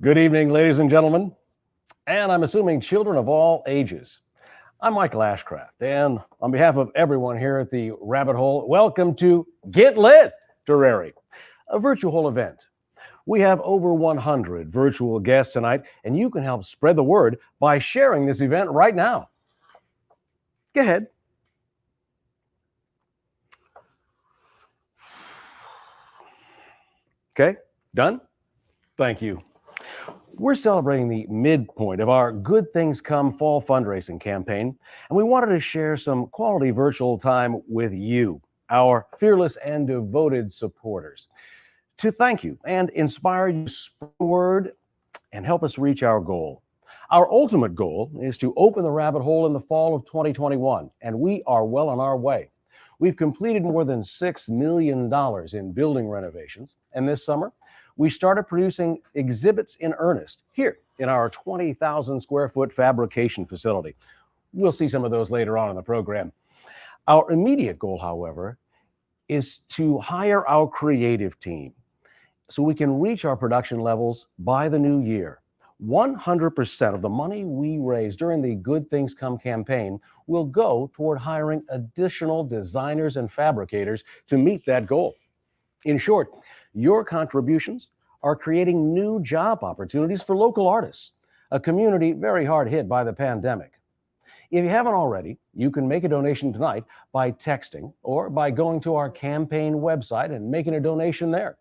Good evening, ladies and gentlemen, and I'm assuming children of all ages. I'm Michael Ashcraft, and on behalf of everyone here at the Rabbit Hole, welcome to Get Lit, erary, a virtual event. We have over 100 virtual guests tonight, and you can help spread the word by sharing this event right now. Go ahead. Okay, done? Thank you. We're celebrating the midpoint of our Good Things Come fall fundraising campaign, and we wanted to share some quality virtual time with you, our fearless and devoted supporters, to thank you and inspire you to spread the word and help us reach our goal. Our ultimate goal is to open the rabbit hole in the fall of 2021, and we are well on our way. We've completed more than $6 million in building renovations, and this summer, we started producing exhibits in earnest here in our 20,000 square foot fabrication facility. We'll see some of those later on in the program. Our immediate goal, however, is to hire our creative team so we can reach our production levels by the new year. 100% of the money we raise during the Good Things Come campaign will go toward hiring additional designers and fabricators to meet that goal. In short, your contributions are creating new job opportunities for local artists, a community very hard hit by the pandemic. If you haven't already, you can make a donation tonight by texting or by going to our campaign website and making a donation there.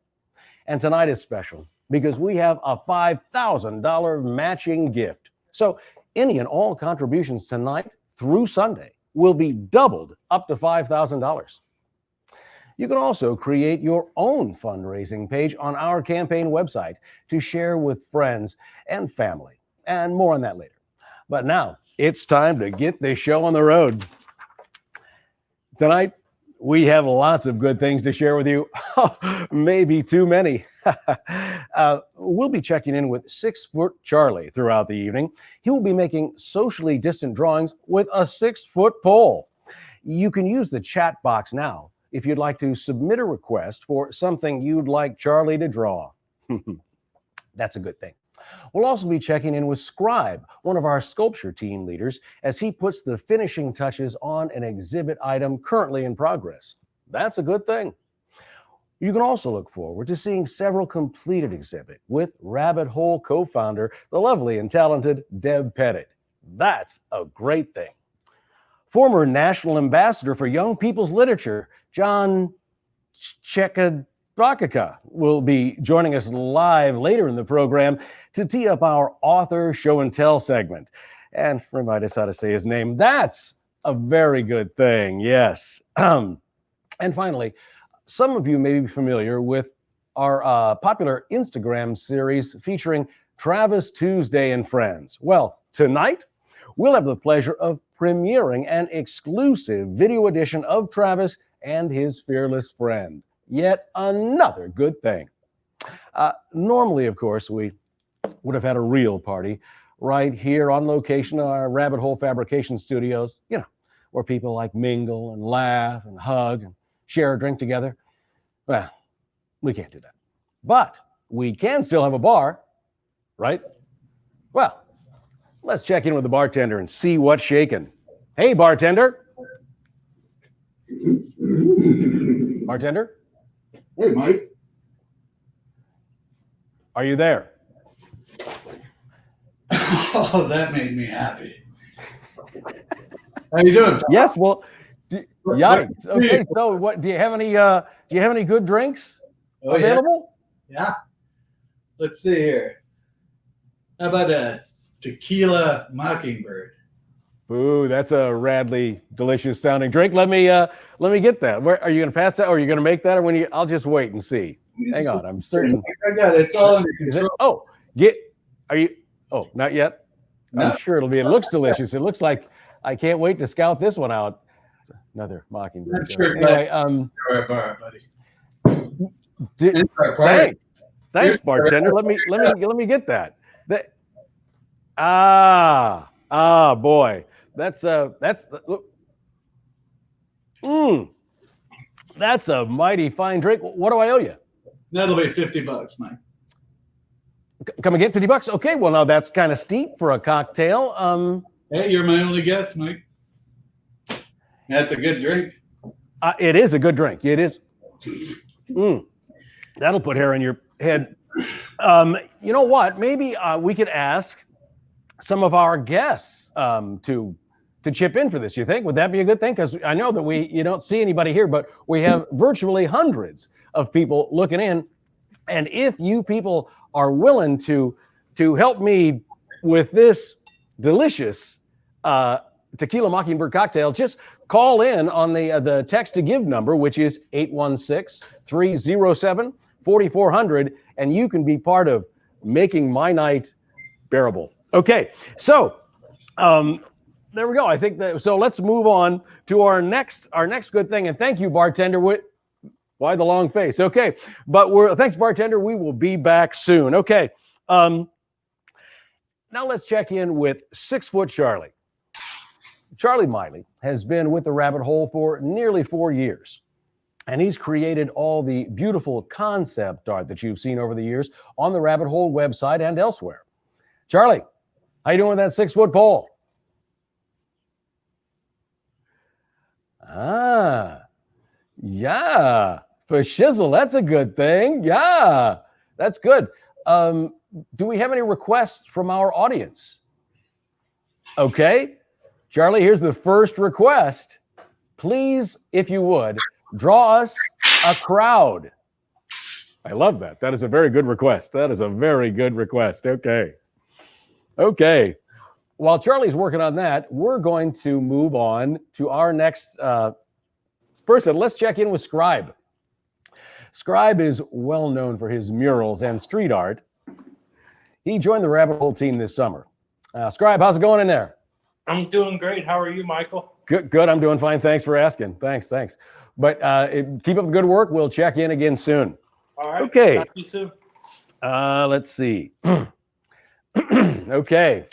And tonight is special because we have a $5,000 matching gift. So any and all contributions tonight through Sunday will be doubled up to $5,000. You can also create your own fundraising page on our campaign website to share with friends and family, and more on that later. But now it's time to get this show on the road. Tonight, we have lots of good things to share with you, maybe too many. We'll be checking in with 6-foot Charlie throughout the evening. He will be making socially distant drawings with a 6-foot pole. You can use the chat box now if you'd like to submit a request for something you'd like Charlie to draw. That's a good thing. We'll also be checking in with Scribe, one of our sculpture team leaders, as he puts the finishing touches on an exhibit item currently in progress. That's a good thing. You can also look forward to seeing several completed exhibits with Rabbit Hole co-founder, the lovely and talented Deb Pettit. That's a great thing. Former National Ambassador for Young People's Literature, John Chekadrakika, will be joining us live later in the program to tee up our author show and tell segment. And remind us how to say his name. That's a very good thing, yes. And finally, some of you may be familiar with our popular Instagram series featuring Travis Tuesday and Friends. Well, tonight, we'll have the pleasure of premiering an exclusive video edition of Travis and his fearless friend. Yet another good thing. Normally, of course, we would have had a real party right here on location in our Rabbit Hole Fabrication Studios, where people like mingle and laugh and hug and share a drink together. Well, we can't do that. But we can still have a bar, right? Well, let's check in with the bartender and see what's shaking. Hey, bartender. Bartender? Hey, Mike. Are you there? Oh, that made me happy. How you doing, Tom? Yes. Well, yikes. Okay. So, what do you have any? Do you have any good drinks available? Yeah. Let's see here. How about a tequila mockingbird? Ooh, that's a radly delicious sounding drink. Let me get that. Where are you going to pass that, or are you going to make that, or when you? I'll just wait and see. Hang on, I'm certain. I got it. It's all under control. Oh, are you? Oh, not yet. No. I'm sure it'll be. It looks delicious. It looks like I can't wait to scout this one out. It's another mockingbird. I'm sure. Anyway, Bar, buddy. Thanks, bartender. Let me get that. Boy, that's a mighty fine drink. What do I owe you? That'll be $50, Mike. Come again, $50? Okay, well, now that's kind of steep for a cocktail. Hey, you're my only guest, Mike. That's a good drink. It is a good drink. It is. That'll put hair in your head. You know what? Maybe we could ask some of our guests to chip in for this. You think? Would that be a good thing? Because I know that you don't see anybody here, but we have virtually hundreds of people looking in. And if you people are willing to help me with this delicious tequila mockingbird cocktail, just call in on the text to give number, which is 816-307-4400, and you can be part of making my night bearable. Okay, so there we go. I think so. Let's move on to our next good thing. And thank you, bartender. Why the long face? Okay, but thanks, bartender. We will be back soon. Okay, now let's check in with 6-foot Charlie. Charlie Miley has been with the Rabbit Hole for nearly 4 years, and he's created all the beautiful concept art that you've seen over the years on the Rabbit Hole website and elsewhere. Charlie, how you doing with that 6-foot pole? Yeah, for shizzle, that's a good thing. Yeah, that's good. Do we have any requests from our audience? Okay, Charlie, here's the first request. Please, if you would, draw us a crowd. I love that. That is a very good request. That is a very good request. Okay. While Charlie's working on that, we're going to move on to our next person. Let's check in with Scribe. Scribe is well known for his murals and street art. He joined the Rabbit Hole team this summer. Scribe, how's it going in there? I'm doing great. How are you, Michael? Good. I'm doing fine. Thanks for asking. Thanks. But keep up the good work. We'll check in again soon. All right. Okay. Talk to you soon. Let's see. Okay.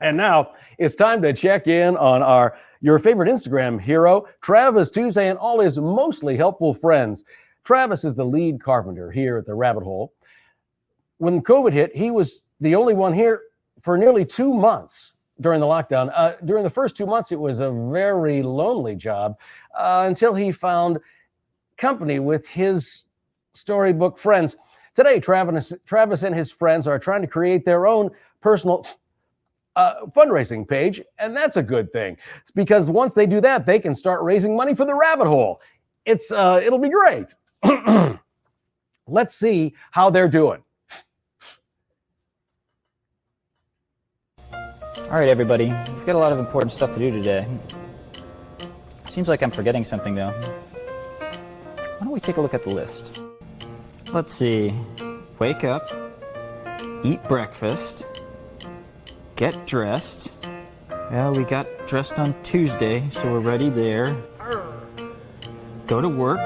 And now it's time to check in on your favorite Instagram hero, Travis Tuesday, and all his mostly helpful friends. Travis is the lead carpenter here at the Rabbit Hole. When COVID hit, he was the only one here for nearly 2 months during the lockdown. During the first 2 months, it was a very lonely job until he found company with his storybook friends. Today, Travis and his friends are trying to create their own personal fundraising page, and that's a good thing. It's because once they do that, they can start raising money for the Rabbit Hole. It'll be great. Let's see how they're doing. All right, everybody. We've got a lot of important stuff to do today. Seems like I'm forgetting something, though. Why don't we take a look at the list? Let's see. Wake up, eat breakfast, get dressed. Well, we got dressed on Tuesday, so we're ready there. Go to work.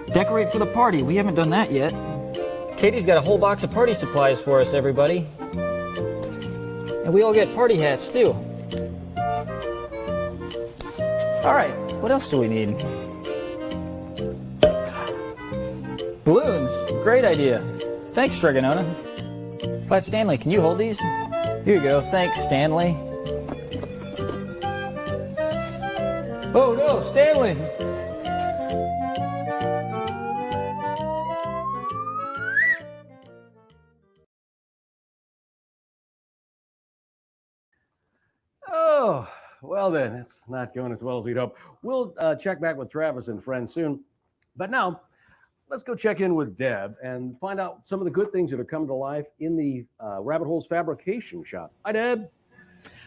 Decorate for the party. We haven't done that yet. Katie's got a whole box of party supplies for us, everybody. And we all get party hats, too. All right, what else do we need? Balloons, great idea. Thanks, Stregonona. Flat Stanley, can you hold these? Here you go, thanks, Stanley. Oh no, Stanley! Oh, well then, it's not going as well as we'd hope. We'll check back with Travis and friends soon. But now, let's go check in with Deb and find out some of the good things that are coming to life in the Rabbit Hole's fabrication shop. Hi, Deb.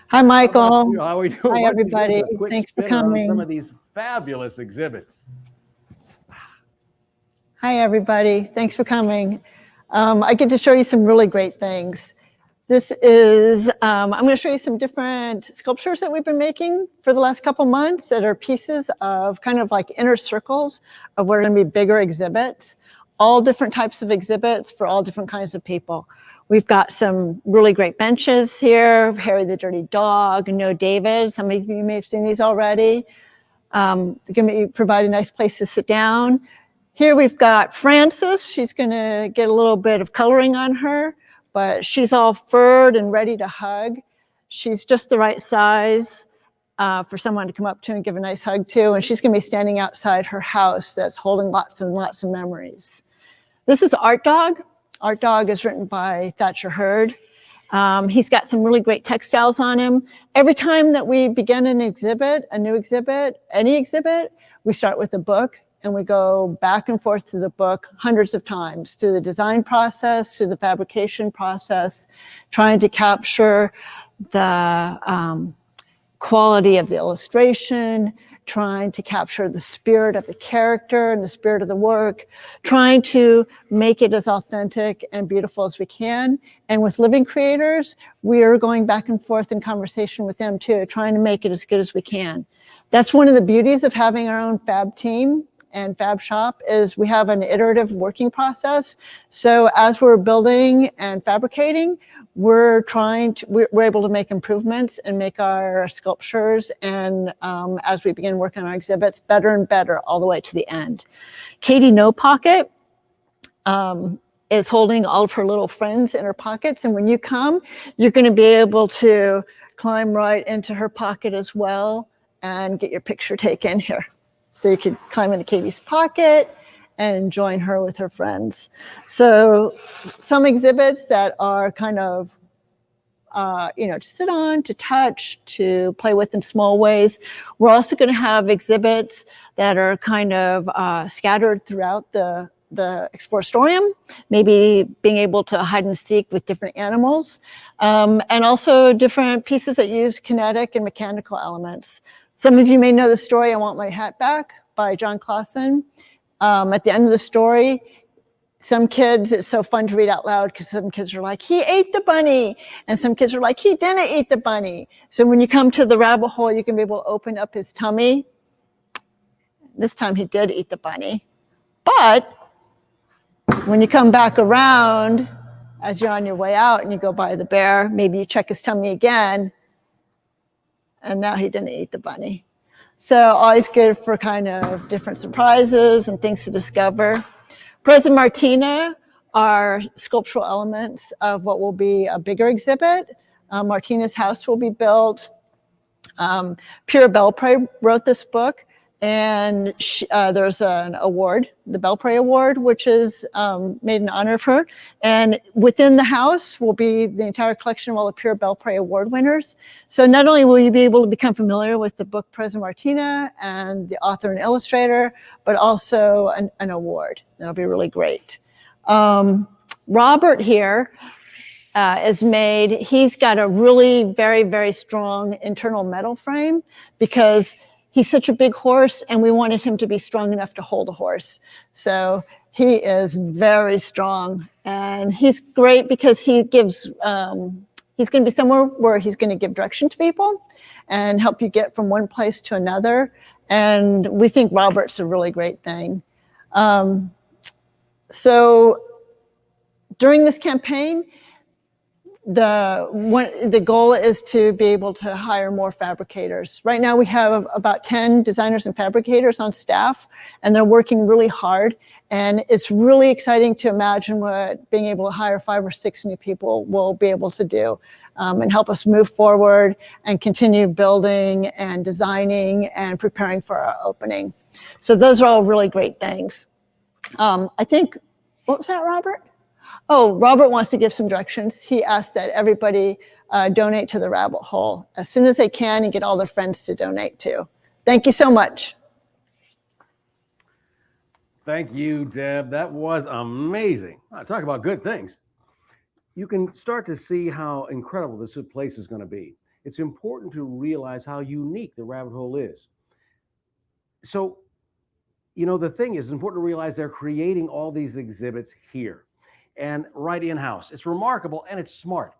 Hi, Michael. How are you doing? Hi, everybody. Thanks for coming. Some of these fabulous exhibits. Hi, everybody. Thanks for coming. I get to show you some really great things. This is, I'm going to show you some different sculptures that we've been making for the last couple months that are pieces of kind of like inner circles of what are going to be bigger exhibits, all different types of exhibits for all different kinds of people. We've got some really great benches here, Harry the Dirty Dog, No David. Some of you may have seen these already. They're going to provide a nice place to sit down. Here we've got Frances. She's going to get a little bit of coloring on her, but she's all furred and ready to hug. She's just the right size for someone to come up to and give a nice hug to. And she's going to be standing outside her house that's holding lots and lots of memories. This is Art Dog. Art Dog is written by Thatcher Hurd. He's got some really great textiles on him. Every time that we begin an exhibit, a new exhibit, any exhibit, we start with a book and we go back and forth through the book hundreds of times, through the design process, through the fabrication process, trying to capture the quality of the illustration, trying to capture the spirit of the character and the spirit of the work, trying to make it as authentic and beautiful as we can. And with living creators, we are going back and forth in conversation with them too, trying to make it as good as we can. That's one of the beauties of having our own fab team and fab shop is we have an iterative working process. So as we're building and fabricating, we're able to make improvements and make our sculptures, and as we begin working on our exhibits, better and better all the way to the end. Katie No Pocket is holding all of her little friends in her pockets, and when you come, you're going to be able to climb right into her pocket as well and get your picture taken here. So you could climb into Katie's pocket and join her with her friends. So some exhibits that are kind of, to sit on, to touch, to play with in small ways. We're also going to have exhibits that are kind of scattered throughout the Exploratorium, maybe being able to hide and seek with different animals, and also different pieces that use kinetic and mechanical elements. Some of you may know the story, I Want My Hat Back by John Clausen. At the end of the story, some kids, it's so fun to read out loud because some kids are like, he ate the bunny. And some kids are like, he didn't eat the bunny. So when you come to the rabbit hole, you can be able to open up his tummy. This time he did eat the bunny. But when you come back around, as you're on your way out and you go by the bear, maybe you check his tummy again, and now he didn't eat the bunny. So always good for kind of different surprises and things to discover. Presa Martina are sculptural elements of what will be a bigger exhibit. Martina's house will be built. Pura Belpre wrote this book, and there's an award, the Belpre Award, which is made in honor of her. And within the house will be the entire collection of all the Pura Belpre Award winners. So not only will you be able to become familiar with the book Presa Martina and the author and illustrator, but also an award. That'll be really great. Robert here he's got a really very, very strong internal metal frame because he's such a big horse and we wanted him to be strong enough to hold a horse. So he is very strong and he's great because he gives, he's going to be somewhere where he's going to give direction to people and help you get from one place to another. And we think Robert's a really great thing. So during this campaign, the goal is to be able to hire more fabricators. Right now we have about 10 designers and fabricators on staff, and they're working really hard. And it's really exciting to imagine what being able to hire 5 or 6 new people will be able to do and help us move forward and continue building and designing and preparing for our opening. So those are all really great things. I think, what was that, Robert? Oh, Robert wants to give some directions. He asked that everybody donate to the rabbit hole as soon as they can and get all their friends to donate too. Thank you so much. Thank you, Deb. That was amazing. Talk about good things. You can start to see how incredible this place is going to be. It's important to realize how unique the rabbit hole is. So, the thing is, it's important to realize they're creating all these exhibits here and right in-house. It's remarkable and it's smart.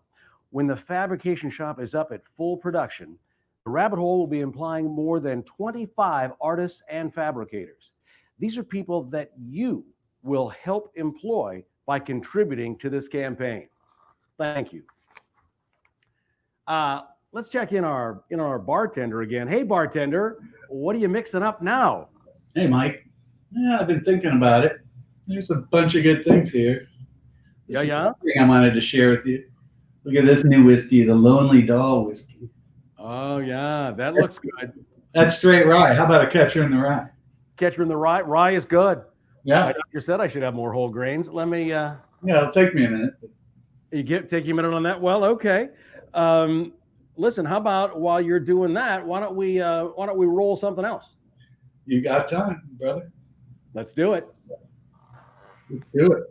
When the fabrication shop is up at full production, the rabbit hole will be employing more than 25 artists and fabricators. These are people that you will help employ by contributing to this campaign. Thank you. Let's check in our bartender again. Hey, bartender, what are you mixing up now? Hey, Mike. Yeah, I've been thinking about it. There's a bunch of good things here. Yeah, This is yeah. one thing I wanted to share with you. Look at this new whiskey, the Lonely Doll whiskey. Oh, yeah. That looks good. That's straight rye. How about a Catcher in the Rye? Catcher in the rye. Rye is good. Yeah, My doctor said I should have more whole grains. Let me yeah. It'll take me a minute. take you a minute on that. Well, okay. Listen, how about while you're doing that, why don't we roll something else? You got time, brother. Let's do it. Let's do it.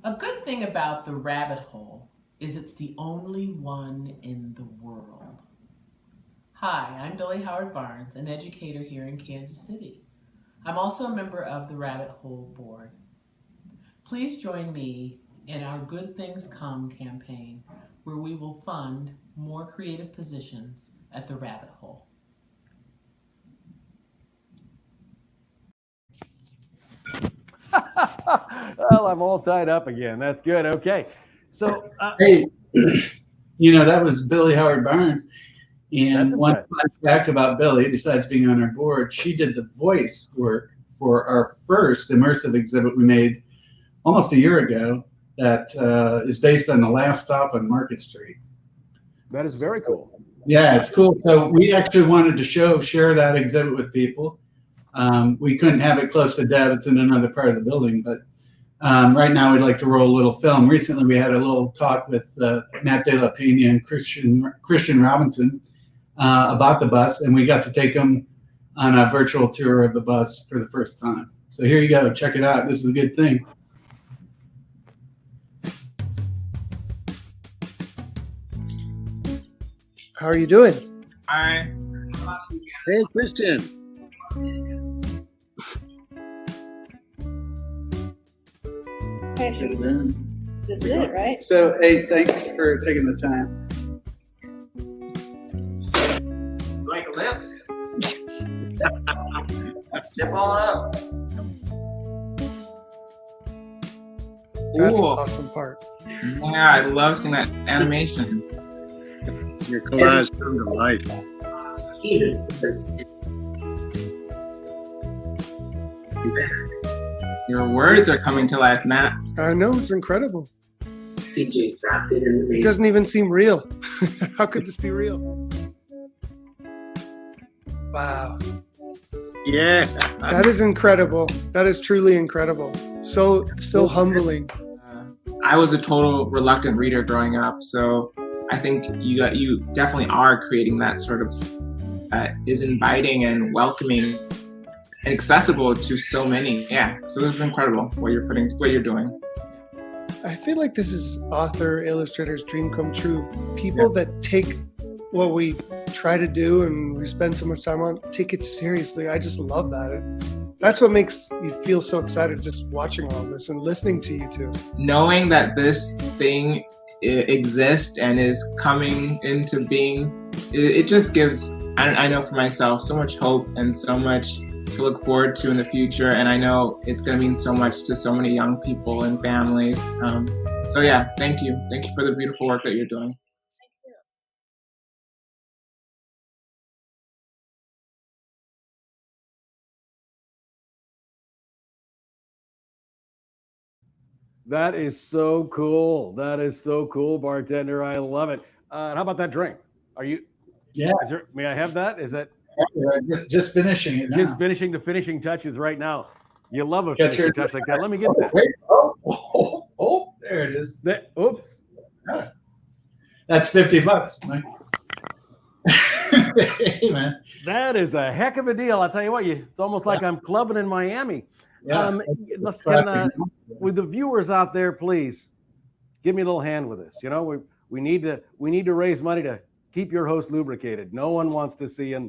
A good thing about the rabbit hole is it's the only one in the world. Hi, I'm Billy Howard Barnes, an educator here in Kansas City. I'm also a member of the Rabbit Hole Board. Please join me in our Good Things Come campaign, where we will fund more creative positions at the Rabbit Hole. Well, I'm all tied up again. That's good. Okay. So, Hey, that was Billy Howard Barnes. And That's one impressive. fun fact about Billy, besides being on our board, she did the voice work for our first immersive exhibit we made almost a year ago that is based on The Last Stop on Market Street. that is very cool. Yeah, it's cool. So we actually wanted to share that exhibit with people. We couldn't have it close to Deb. It's in another part of the building, but right now we'd like to roll a little film. Recently we had a little talk with Matt De La Pena and Christian Robinson about the bus, and we got to take them on a virtual tour of the bus for the first time. So here you go. Check it out. This is a good thing. How are you doing? Hi. Hey, Christian. This is it, right? So, hey, thanks for taking the time. Like a lip. Step on up. That's Ooh. the awesome part. Yeah, I love seeing that animation. Your collage come to life. Your words are coming to life, Matt. I know, it's incredible. CJ trapped it in the It doesn't even seem real. How could this be real? Wow. Yeah. That is incredible. That is truly incredible. So humbling. I was a total reluctant reader growing up, so I think you definitely are creating that sort of is inviting and welcoming and accessible to so many. Yeah, so this is incredible what you're doing. I feel like this is author, illustrator's dream come true. People that take what we try to do and we spend so much time on, take it seriously. I just love that. That's what makes you feel so excited just watching all this and listening to you two. Knowing that this thing exists and is coming into being, it just gives, I know for myself, so much hope and so much to look forward to in the future. And I know it's going to mean so much to so many young people and families. So yeah, thank you. Thank you for the beautiful work that you're doing. That is so cool. That is so cool, bartender. I love it. How about that drink? Are you? Yeah. May I have that? Is that Just finishing it now. just finishing the finishing touches right now? You love a finishing touch like that. Let me get that. Wait. Oh, there it is. Oops. That's $50, Mike. Hey, man. That is a heck of a deal. I'll tell you what. It's almost like I'm clubbing in Miami. Yeah. With the viewers out there, please give me a little hand with this. You know, we need to raise money to keep your host lubricated. No one wants to see a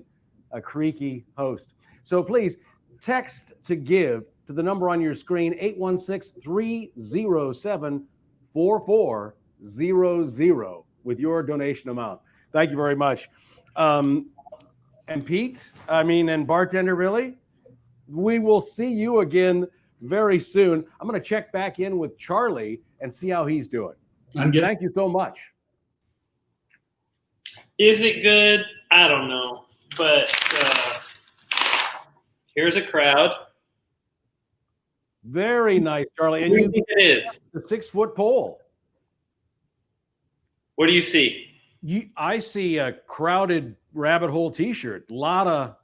creaky host. So please text to give to the number on your screen, 816-307-4400 with your donation amount. Thank you very much. And Pete, and bartender, really, we will see you again very soon. I'm going to check back in with Charlie and see how he's doing. I'm good. Thank you so much. Is it good? I don't know. But here's a crowd. Very nice, Charlie. And What do you you think it is? the 6-foot pole. What do you see? I see a crowded rabbit hole T-shirt. Lot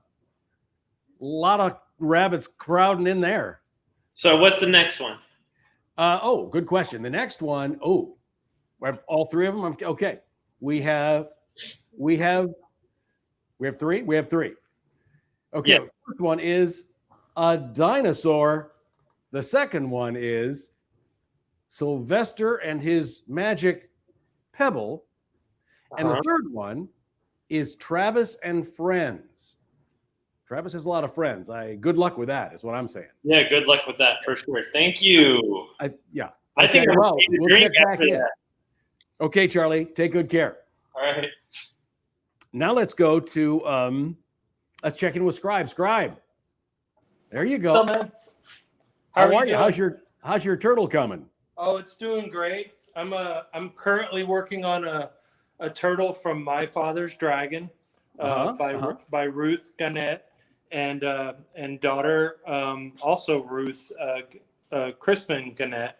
of rabbits crowding in there. So what's the next one? Good question. The next one. We have all three of them. Okay. We have three. We have three. Okay. Yeah. The first one is a dinosaur. The second one is Sylvester and his magic pebble. And the third one is Travis and friends. Travis has a lot of friends. Good luck with that, is what I'm saying. Yeah, good luck with that for sure. Thank you. I think we'll check back after in. that. Okay, Charlie, take good care. All right. Now let's go to let's check in with Scribe. Scribe, there you go. What's up, man? How are you? doing? How's your turtle coming? Oh, it's doing great. I'm currently working on a turtle from My Father's Dragon by Ruth Gannett and daughter also Ruth Crispin Gannett.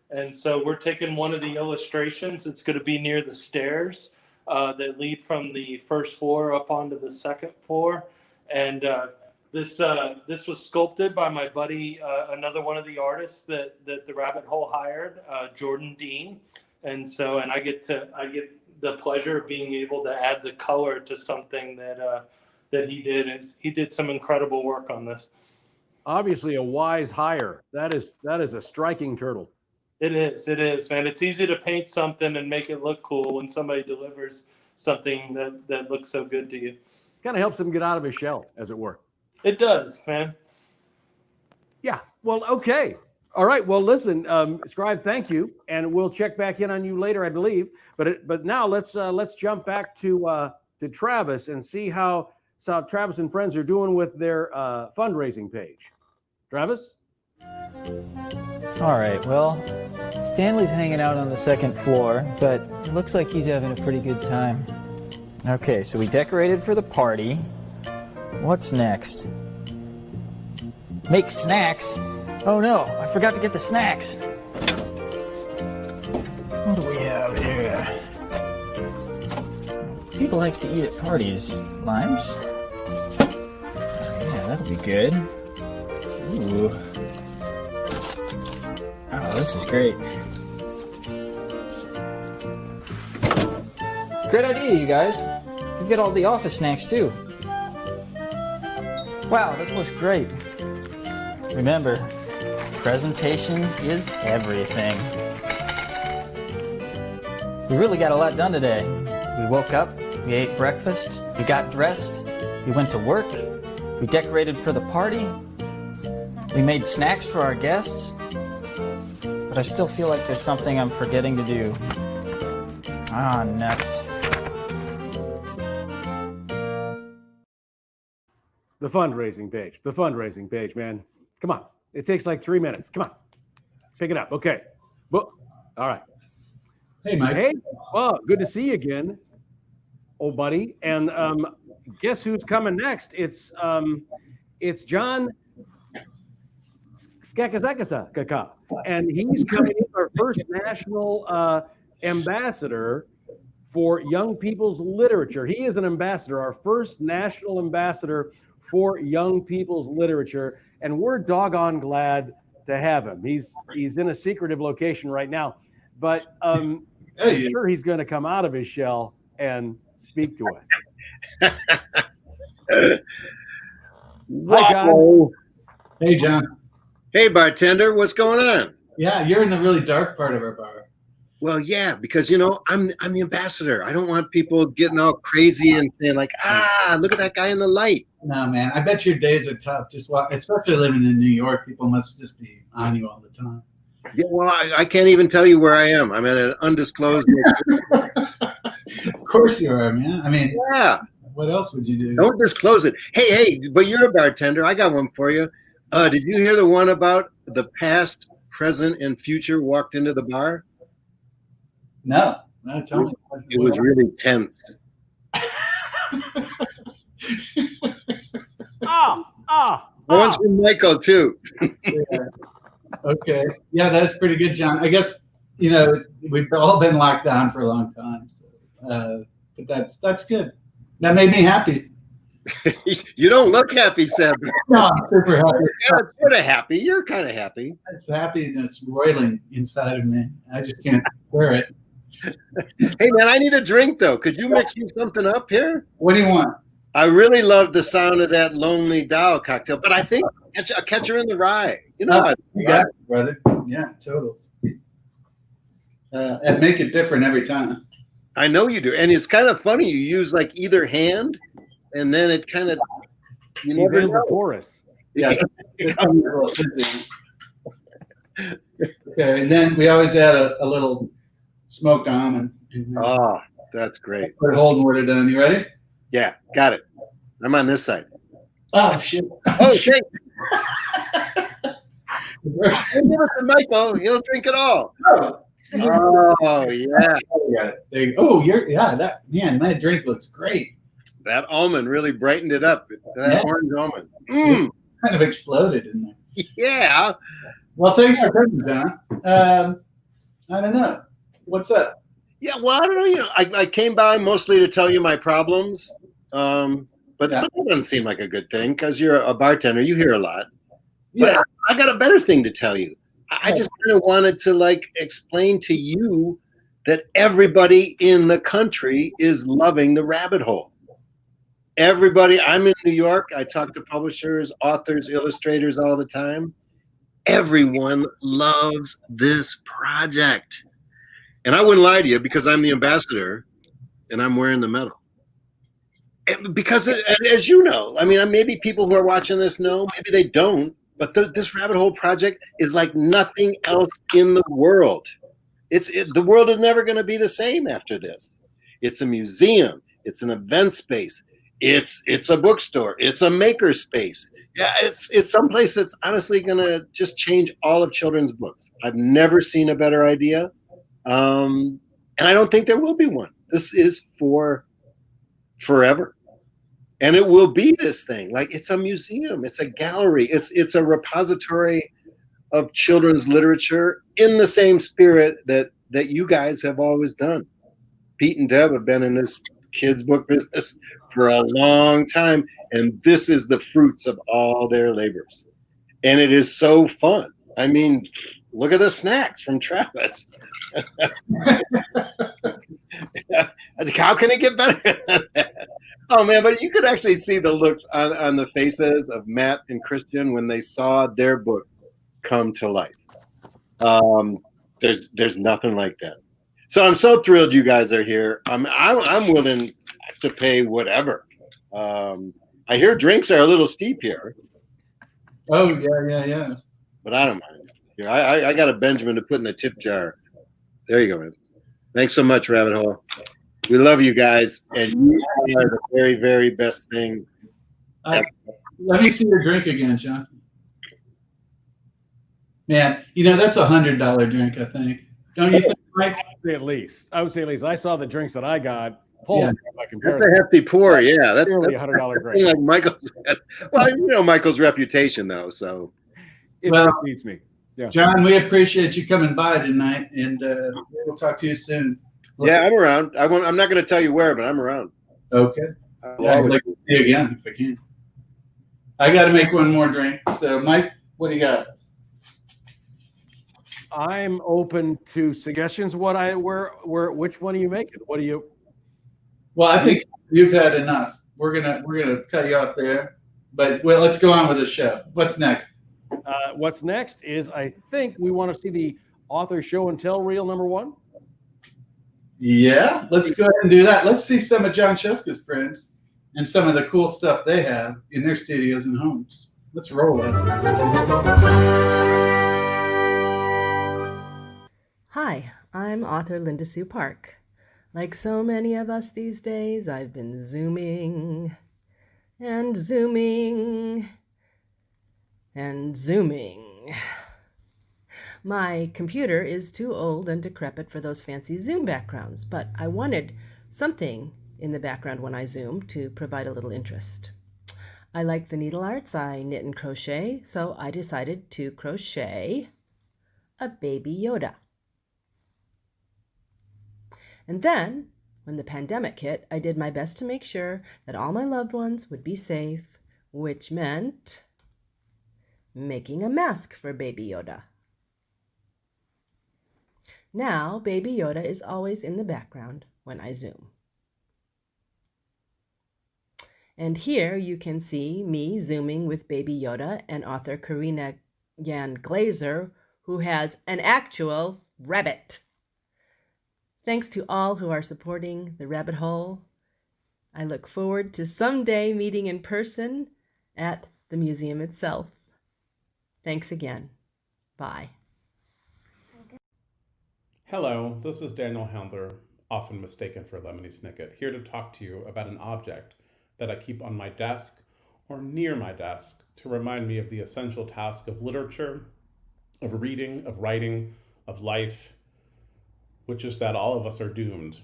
And so we're taking one of the illustrations. It's going to be near the stairs that lead from the first floor up onto the second floor. And this was sculpted by my buddy, another one of the artists that the Rabbit Hole hired, Jordan Dean. And I get the pleasure of being able to add the color to something that he did. He did some incredible work on this. Obviously, a wise hire. That is a striking turtle. It is, man. It's easy to paint something and make it look cool when somebody delivers something that looks so good to you. Kind of helps him get out of his shell, as it were. It does, man. Yeah. Well, okay. All right. Well, listen, Scribe, thank you, and we'll check back in on you later, I believe. But now let's jump back to Travis and see how Travis and friends are doing with their fundraising page. Travis. All right, well, Stanley's hanging out on the second floor, but it looks like he's having a pretty good time. Okay, so we decorated for the party. What's next? Make snacks? Oh no, I forgot to get the snacks. What do we have here? People like to eat at parties. Limes? Yeah, that'll be good. Ooh. Oh, this is great. Great idea, you guys. You've got all the office snacks, too. Wow, this looks great. Remember, presentation is everything. We really got a lot done today. We woke up, we ate breakfast, we got dressed, we went to work, we decorated for the party, we made snacks for our guests, but I still feel like there's something I'm forgetting to do. Ah, nuts. The fundraising page, man. Come on. It takes like 3 minutes. Come on. Pick it up. Okay. Well, all right. Hey, Mike. Hey. Well, good to see you again, old buddy. And guess who's coming next? It's John Skakazakasa. And he's coming in our first national ambassador for Young People's Literature. He is an ambassador, our first national ambassador for Young People's Literature, and we're doggone glad to have him. He's in a secretive location right now, but I'm sure he's going to come out of his shell and speak to us. Hi, John. Hey, John. Hey, bartender, what's going on? Yeah, you're in the really dark part of our bar. Well, yeah, because I'm the ambassador. I don't want people getting all crazy and saying like, look at that guy in the light. No, man, I bet your days are tough. Especially living in New York, people must just be on you all the time. Yeah, well, I can't even tell you where I am. I'm at an undisclosed. Of course you are, man. I mean, yeah. What else would you do? Don't disclose it. Hey, but you're a bartender. I got one for you. Did you hear the one about the past, present, and future walked into the bar? No, tell me. It was really tense. One's from Michael too. Yeah. Okay. Yeah, that's pretty good, John. I guess we've all been locked down for a long time, so, but that's good. That made me happy. You don't look happy, Seb. No, I'm super happy. You're sort of happy. You're kind of happy. It's happiness roiling inside of me. I just can't wear it. Hey man, I need a drink though. Could you mix me something up here? What do you want? I really love the sound of that Lonely Doll cocktail, but I think a Catcher in the Rye. You know, you got it, brother. Yeah, total. And make it different every time. I know you do, and it's kind of funny. You use like either hand, and then it kind of you never know. The chorus. Yeah. Okay, and then we always add a little smoked almond. Oh, that's great. Put hOle and we're done. You ready? Yeah, got it. I'm on this side. Oh shit! Oh shit! Give it to Michael. He'll drink it all. Oh yeah. Oh, that man. My drink looks great. That almond really brightened it up. That orange almond. Mm. Kind of exploded in there. Yeah. Well, thanks for coming, John. I don't know. What's up? Yeah, well, I don't know. You know, I came by mostly to tell you my problems, but that doesn't seem like a good thing because you're a bartender. You hear a lot. Yeah. But I got a better thing to tell you. I just kind of wanted to like explain to you that everybody in the country is loving the rabbit hole. Everybody, I'm in New York. I talk to publishers, authors, illustrators all the time. Everyone loves this project. And I wouldn't lie to you because I'm the ambassador and I'm wearing the medal. And because as you know, I mean, maybe people who are watching this know, maybe they don't, but this rabbit hole project is like nothing else in the world. The world is never going to be the same after this. It's a museum. It's an event space. It's a bookstore. It's a maker space. Yeah, it's someplace that's honestly going to just change all of children's books. I've never seen a better idea. And I don't think there will be one. This is for forever. And it will be this thing. Like it's a museum, it's a gallery, it's a repository of children's literature in the same spirit that you guys have always done. Pete and Deb have been in this kids book business for a long time, and this is the fruits of all their labors. And it is so fun. I mean, look at the snacks from Travis. How can it get better than that? Oh man, but you could actually see the looks on the faces of Matt and Christian when they saw their book come to life. There's nothing like that. So I'm so thrilled you guys are here. I'm willing to pay whatever. I hear drinks are a little steep here. Oh yeah. But I don't mind. Here, I got a Benjamin to put in the tip jar. There you go, man. Thanks so much, Rabbit Hole. We love you guys, and you are the very, very best thing. Let me see your drink again, John. Man, that's $100 drink, I think. Don't you think, Mike? I would say at least. I saw the drinks that I got. By comparison. That's a hefty pour, yeah. That's nearly $100 drink. Like Michael's. Well, Michael's reputation, though, so. It beats me. Yeah. John, we appreciate you coming by tonight, and we'll talk to you soon. Yeah, I'm around. I'm not going to tell you where, but I'm around. Okay. I'd like to see you again if I can. I got to make one more drink. So, Mike, what do you got? I'm open to suggestions. Which one are you making? What do you? Well, I think you've had enough. We're gonna cut you off there, but let's go on with the show. What's next? What's next is I think we want to see the author show and tell reel #1. Yeah, let's go ahead and do that. Let's see some of John Cheska's friends and some of the cool stuff they have in their studios and homes. Let's roll it. Hi, I'm author Linda Sue Park. Like so many of us these days, I've been zooming and zooming and zooming. My computer is too old and decrepit for those fancy Zoom backgrounds, but I wanted something in the background when I zoom to provide a little interest. I like the needle arts, I knit and crochet, so I decided to crochet a baby Yoda. And then, when the pandemic hit, I did my best to make sure that all my loved ones would be safe, which meant making a mask for Baby Yoda. Now, Baby Yoda is always in the background when I zoom. And here you can see me zooming with Baby Yoda and author Karina Yan Glazer, who has an actual rabbit. Thanks to all who are supporting the rabbit hole. I look forward to someday meeting in person at the museum itself. Thanks again. Bye. Hello, this is Daniel Handler, often mistaken for Lemony Snicket, here to talk to you about an object that I keep on my desk or near my desk to remind me of the essential task of literature, of reading, of writing, of life, which is that all of us are doomed.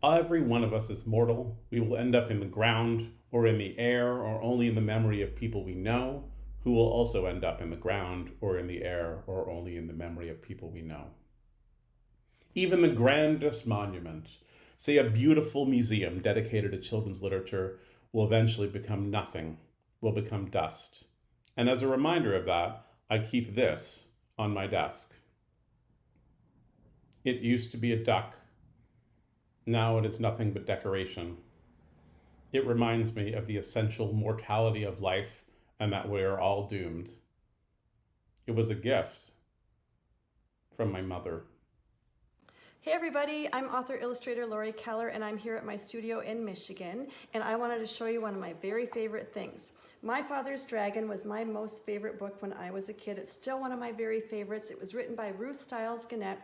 Every one of us is mortal. We will end up in the ground or in the air or only in the memory of people we know, who will also end up in the ground or in the air or only in the memory of people we know. Even the grandest monument, say a beautiful museum dedicated to children's literature, will eventually become nothing, will become dust. And as a reminder of that, I keep this on my desk. It used to be a duck. Now it is nothing but decoration. It reminds me of the essential mortality of life and that we are all doomed. It was a gift from my mother. Hey everybody, I'm author-illustrator Lori Keller and I'm here at my studio in Michigan and I wanted to show you one of my very favorite things. My Father's Dragon was my most favorite book when I was a kid. It's still one of my very favorites. It was written by Ruth Stiles Gannett.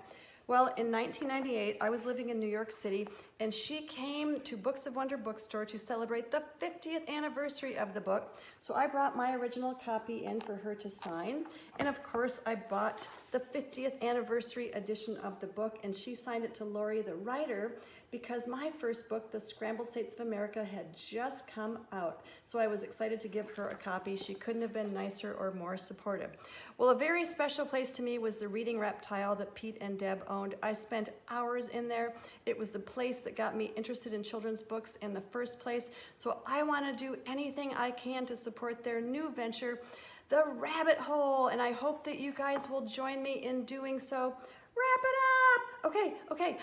Well, in 1998, I was living in New York City and she came to Books of Wonder bookstore to celebrate the 50th anniversary of the book. So I brought my original copy in for her to sign. And of course, I bought the 50th anniversary edition of the book and she signed it to Lori, the writer, because my first book, The Scrambled States of America, had just come out. So I was excited to give her a copy. She couldn't have been nicer or more supportive. Well, a very special place to me was the Reading Reptile that Pete and Deb owned. I spent hours in there. It was the place that got me interested in children's books in the first place. So I want to do anything I can to support their new venture, the Rabbit Hole, and I hope that you guys will join me in doing so. Wrap it up! Okay.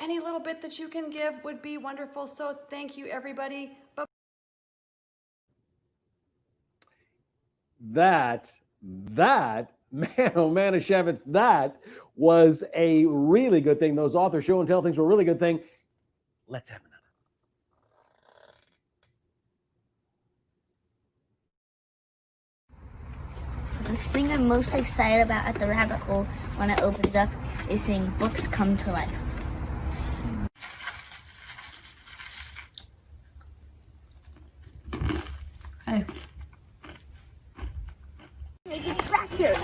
Any little bit that you can give would be wonderful, so thank you, everybody. Bye. That, man, oh man, Shevitz, that was a really good thing. Those author show and tell things were a really good thing. Let's have another. The thing I'm most excited about at the rabbit hole when I opened it up is seeing books come to life. Hi. Make it back here.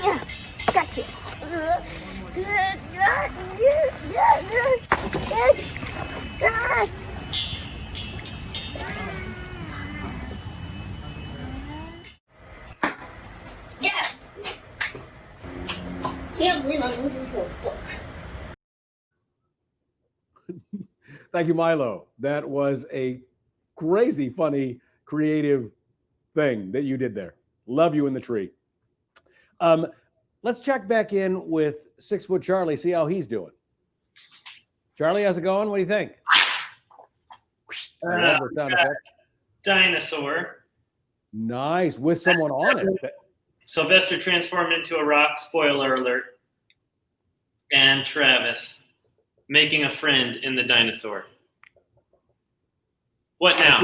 Yeah, gotcha. Yeah. Can't believe I'm listening to a book. Thank you, Milo. That was a crazy, funny, creative thing that you did there. Love you in the tree. Let's check back in with 6 Foot Charlie, see how he's doing. Charlie, how's it going? What do you think? Sound effect. Dinosaur. Nice, with someone on it. Sylvester transformed into a rock, spoiler alert. And Travis making a friend in the dinosaur. What now?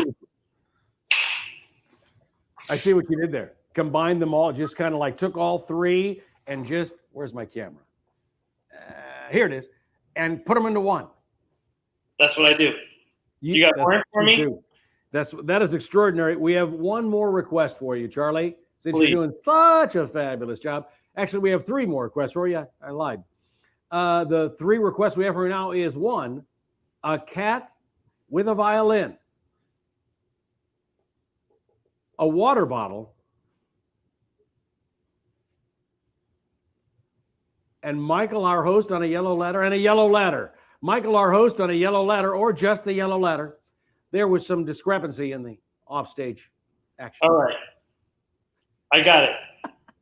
I see what you did there. Combined them all, just kind of like took all three and just, where's my camera? Here it is. And put them into one. That's what I do. You got more for me? That is extraordinary. We have one more request for you, Charlie, since Please. You're doing such a fabulous job. Actually, we have 3 more requests for you. I lied. The 3 requests we have right now is 1, a cat with a violin, a water bottle, and Michael, our host, on a yellow ladder, and a yellow ladder. Michael, our host, on a yellow ladder, or just the yellow ladder. There was some discrepancy in the offstage action. All right. I got it.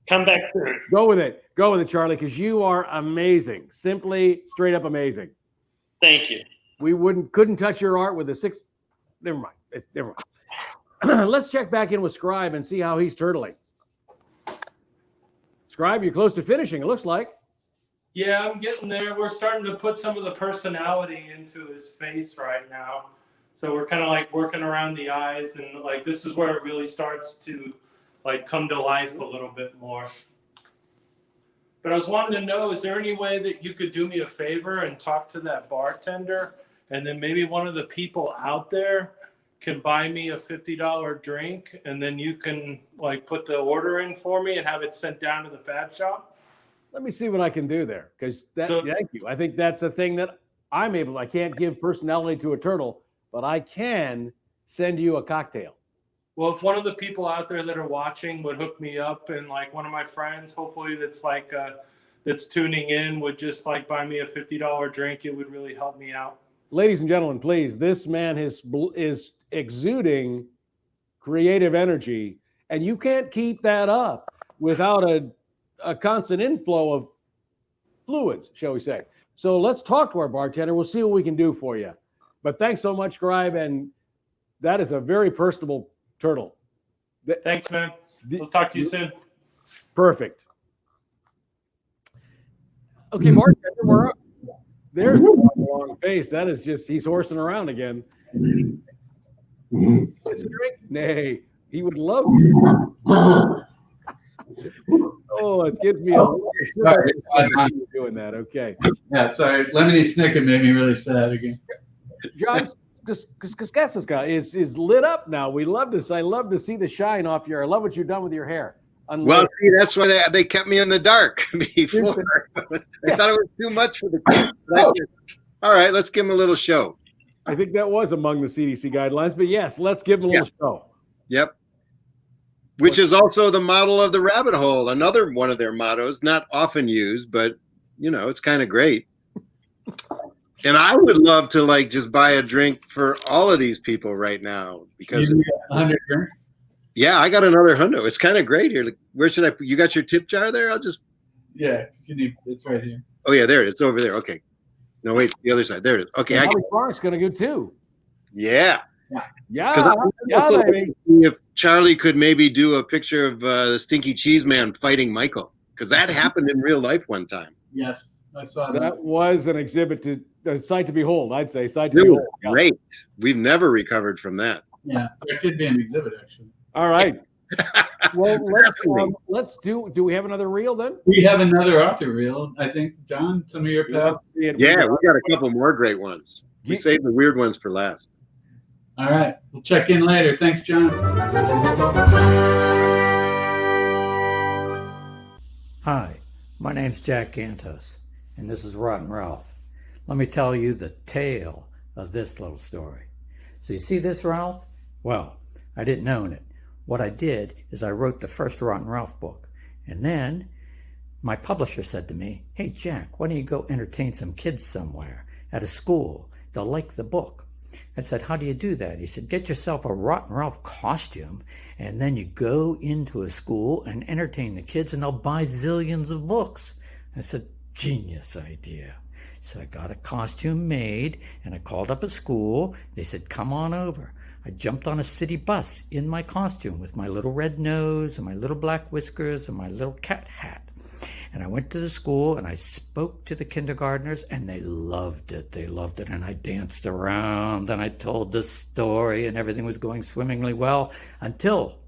Come back soon. Go with it. Go with it, Charlie, because you are amazing. Simply, straight up amazing. Thank you. We couldn't touch your art with a 6. Never mind. Never mind. Let's check back in with Scribe and see how he's turtling. Scribe, you're close to finishing, it looks like. Yeah, I'm getting there. We're starting to put some of the personality into his face right now. So we're kind of like working around the eyes, and like this is where it really starts to like come to life a little bit more. But I was wanting to know, is there any way that you could do me a favor and talk to that bartender, and then maybe one of the people out there can buy me a $50 drink, and then you can like put the order in for me and have it sent down to the fab shop? Let me see what I can do there, because thank you. I think that's a thing that I can't give personality to a turtle, but I can send you a cocktail. Well, if one of the people out there that are watching would hook me up, and like one of my friends, hopefully that's like that's tuning in, would just like buy me a $50 drink, it would really help me out. Ladies and gentlemen, please, this man is exuding creative energy, and you can't keep that up without a constant inflow of fluids, shall we say. So let's talk to our bartender. We'll see what we can do for you. But thanks so much, Scribe, and that is a very personable turtle. Thanks, man. Let's talk to you soon. Perfect. Okay, bartender, we're up. There's the long face. That is just, he's horsing around again. It's a drink? Nay, he would love to. Oh, it gives me Sorry, doing that. Okay. Yeah, sorry. Lemony Snicket made me really sad again. John Kaskaska is lit up now. I love to see the shine off your. I love what you've done with your hair. Well, see, that's why they kept me in the dark before. I thought it was too much for the kids. All right, let's give them a little show. I think that was among the CDC guidelines, but yes, let's give them a little show. Yep. Which is also the model of the rabbit hole, another one of their mottos, not often used, but it's kind of great. And I would love to like just buy a drink for all of these people right now because you got 100 drinks? Yeah, I got another hundo. It's kind of great here. Like, where should I? You got your tip jar there? I'll just. Yeah, it's right here. Oh yeah, there it is. It's over there. Okay. No, wait, the other side. There it is. Okay. Frank's gonna go too. Yeah. Yeah. Baby. If Charlie could maybe do a picture of the Stinky Cheese Man fighting Michael, because that happened in real life one time. Yes, I saw that. That was an exhibit to a sight to behold. I'd say sight to behold. Great. We've never recovered from that. Yeah, there could be an exhibit actually. All right. Well, let's do. Do we have another reel then? We have another author reel. I think, John, some of your pals. Yeah, we got a couple more great ones. We saved the weird ones for last. All right. We'll check in later. Thanks, John. Hi, my name's Jack Gantos, and this is Rotten Ralph. Let me tell you the tale of this little story. So you see this, Ralph? Well, I didn't own it. What I did is I wrote the first Rotten Ralph book, and then my publisher said to me, "Hey, Jack, why don't you go entertain some kids somewhere at a school? They'll like the book." I said, "How do you do that?" He said, "Get yourself a Rotten Ralph costume, and then you go into a school and entertain the kids, and they'll buy zillions of books." I said, "Genius idea." So I got a costume made, and I called up a school. They said, "Come on over." I jumped on a city bus in my costume with my little red nose and my little black whiskers and my little cat hat. And I went to the school and I spoke to the kindergartners, and they loved it. They loved it. And I danced around and I told the story, and everything was going swimmingly well until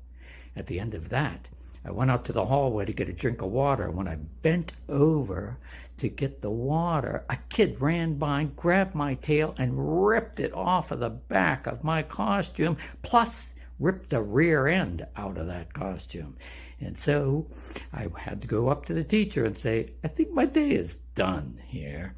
at the end of that, I went out to the hallway to get a drink of water. When I bent over to get the water, a kid ran by, grabbed my tail, and ripped it off of the back of my costume, plus ripped the rear end out of that costume. And so I had to go up to the teacher and say, I think my day is done here.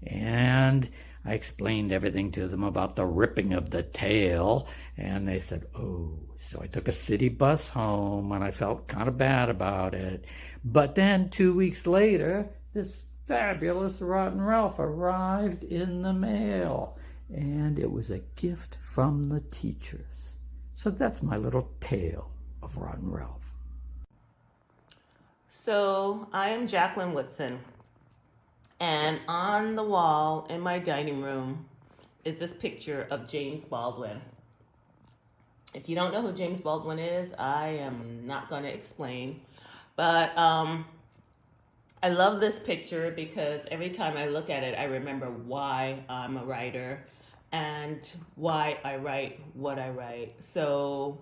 And I explained everything to them about the ripping of the tail. And they said, oh. So I took a city bus home and I felt kind of bad about it. But then 2 weeks later, this fabulous Rotten Ralph arrived in the mail. And it was a gift from the teachers. So that's my little tale of Rotten Ralph. So I am Jacqueline Woodson. And on the wall in my dining room is this picture of James Baldwin. If you don't know who James Baldwin is, I am not going to explain. But I love this picture because every time I look at it, I remember why I'm a writer and why I write what I write. So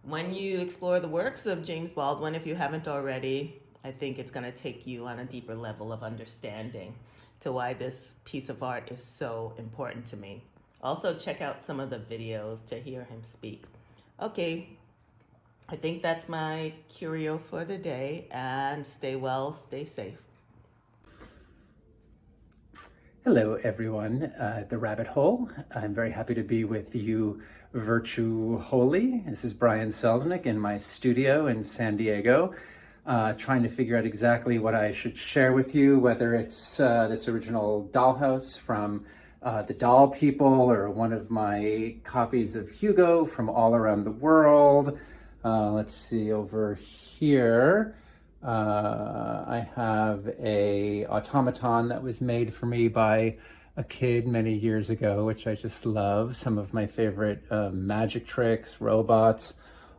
when you explore the works of James Baldwin, if you haven't already, I think it's going to take you on a deeper level of understanding to why this piece of art is so important to me. Also, check out some of the videos to hear him speak. Okay, I think that's my curio for the day, and stay well, stay safe. Hello, everyone. The Rabbit Hole. I'm very happy to be with you, Virtu Holy. This is Brian Selznick in my studio in San Diego, trying to figure out exactly what I should share with you, whether it's this original dollhouse from the Doll People or one of my copies of Hugo from all around the world. Let's see, over here, I have a automaton that was made for me by a kid many years ago, which I just love. Some of my favorite magic tricks, robots,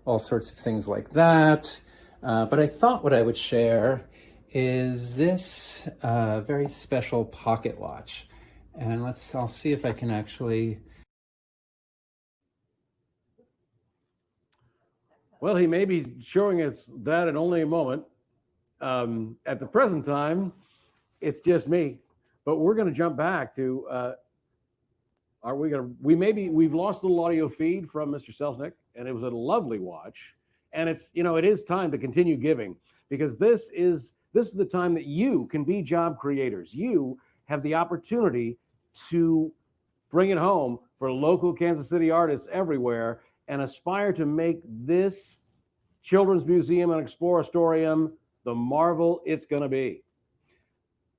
all sorts of things like that. But I thought what I would share is this very special pocket watch. And I'll see if I can actually. Well, he may be showing us that in only a moment. At the present time, it's just me, but we're going to jump back to, we've lost a little audio feed from Mr. Selznick, and it was a lovely watch. And it is time to continue giving, because this is the time that you can be job creators. You have the opportunity to bring it home for local Kansas City artists everywhere and aspire to make this Children's Museum and Exploratorium the marvel it's going to be.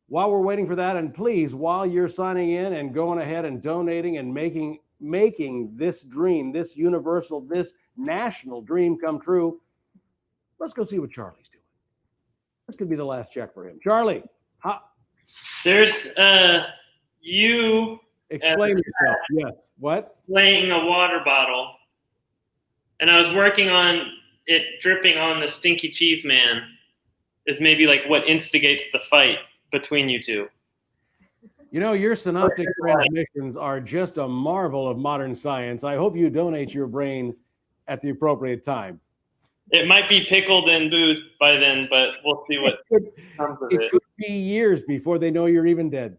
While we're waiting for that, and please, while you're signing in and going ahead and donating and making this dream, this universal, this national dream come true, let's go see what Charlie's doing. This could be the last check for him. Charlie, there's you. Explain yourself. Yes. What? Playing a water bottle, and I was working on it dripping on the Stinky Cheese Man. Is maybe like what instigates the fight between you two. Your synoptic transmissions are just a marvel of modern science. I hope you donate your brain at the appropriate time. It might be pickled in booze by then, but we'll see what comes of it. It could be years before they know you're even dead.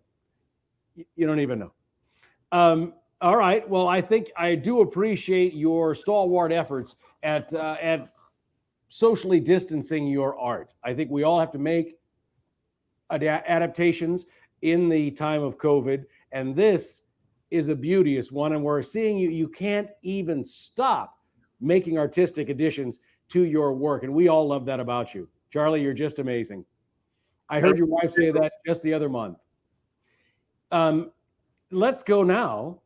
You don't even know. All right. Well, I think I do appreciate your stalwart efforts at socially distancing your art. I think we all have to make adaptations in the time of COVID, and this is a beauteous one. And we're seeing you can't even stop making artistic additions to your work, and we all love that about you. Charlie, you're just amazing. I heard your wife say that just the other month. Let's go now.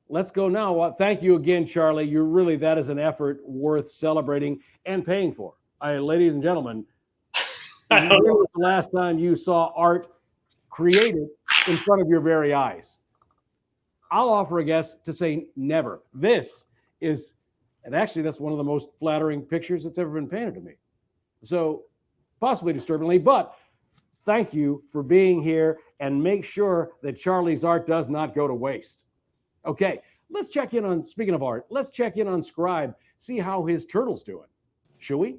Thank you again, Charlie. That is an effort worth celebrating and paying for. Ladies and gentlemen, when was the last time you saw art created in front of your very eyes? I'll offer a guess to say never. This is, and actually that's one of the most flattering pictures that's ever been painted to me. So possibly disturbingly, but thank you for being here, and make sure that Charlie's art does not go to waste. Okay, let's check in on, speaking of art, let's check in on Scribe, see how his turtle's doing. Shall we?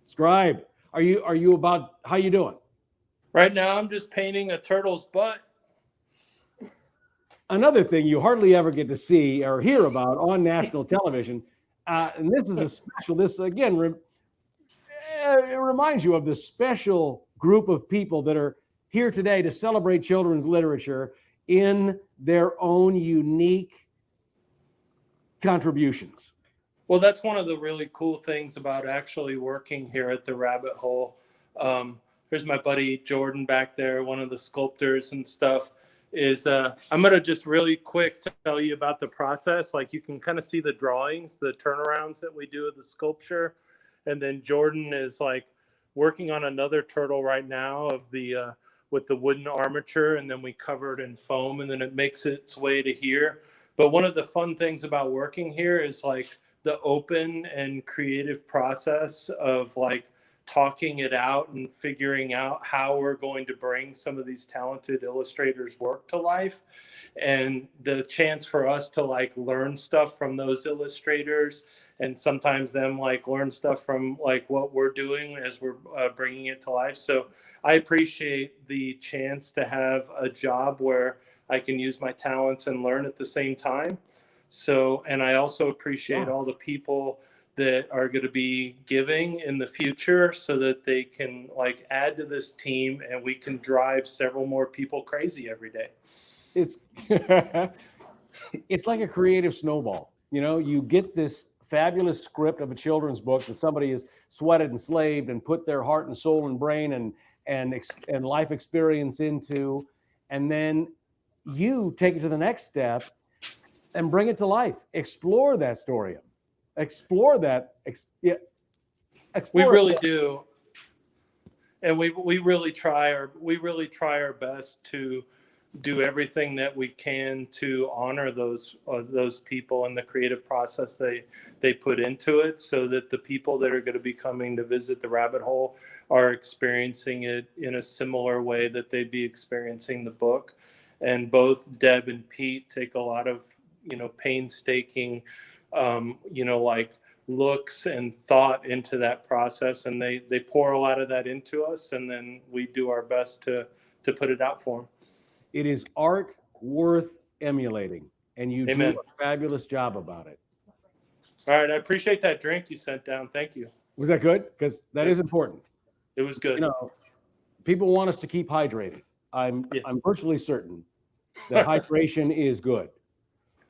Scribe, are you about, how you doing? Right now, I'm just painting a turtle's butt. Another thing you hardly ever get to see or hear about on national television, And this is a special, this again, it reminds you of the special group of people that are here today to celebrate children's literature in their own unique contributions. Well, that's one of the really cool things about actually working here at the Rabbit Hole. Here's my buddy Jordan back there, one of the sculptors and stuff. I'm going to just really quick tell you about the process. Like, you can kind of see the drawings, the turnarounds that we do of the sculpture. And then Jordan is like working on another turtle right now of the with the wooden armature, and then we cover it in foam, and then it makes its way to here. But one of the fun things about working here is like the open and creative process of like talking it out and figuring out how we're going to bring some of these talented illustrators' work to life, and the chance for us to like learn stuff from those illustrators, and sometimes them like learn stuff from like what we're doing as we're bringing it to life. So I appreciate the chance to have a job where I can use my talents and learn at the same time. So, and I also appreciate all the people that are going to be giving in the future so that they can like add to this team and we can drive several more people crazy every day. It's it's like a creative snowball. You know, you get this fabulous script of a children's book that somebody has sweated and slaved and put their heart and soul and brain and life experience into, and then you take it to the next step and bring it to life. Explore that story. Explore that. We really do, and we really try our best to do everything that we can to honor those people and the creative process they put into it, so that the people that are going to be coming to visit the Rabbit Hole are experiencing it in a similar way that they'd be experiencing the book. And both Deb and Pete take a lot of painstaking like looks and thought into that process, and they pour a lot of that into us, and then we do our best to put it out for them. It is art worth emulating, and you Amen. do a fabulous job about it. All right, I appreciate that drink you sent down. Thank you. Was that good? Because that is important. It was good. People want us to keep hydrated. I'm virtually certain that hydration is good.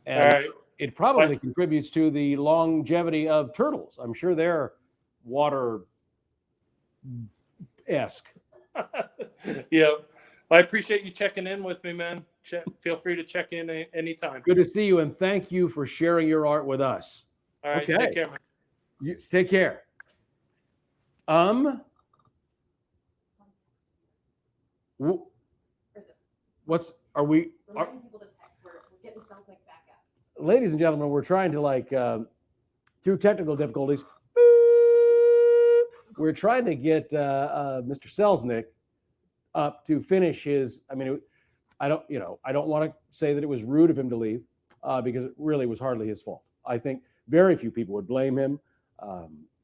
And all right. It probably contributes to the longevity of turtles. I'm sure they're water-esque. Yeah. I appreciate you checking in with me, man. Feel free to check in anytime. Good to see you, and thank you for sharing your art with us. All right, take care, man. You take care. Ladies and gentlemen, we're trying to through technical difficulties, we're trying to get Mr. Selznick up to finish his. I mean, I don't want to say that it was rude of him to leave because it really was hardly his fault. I think very few people would blame him.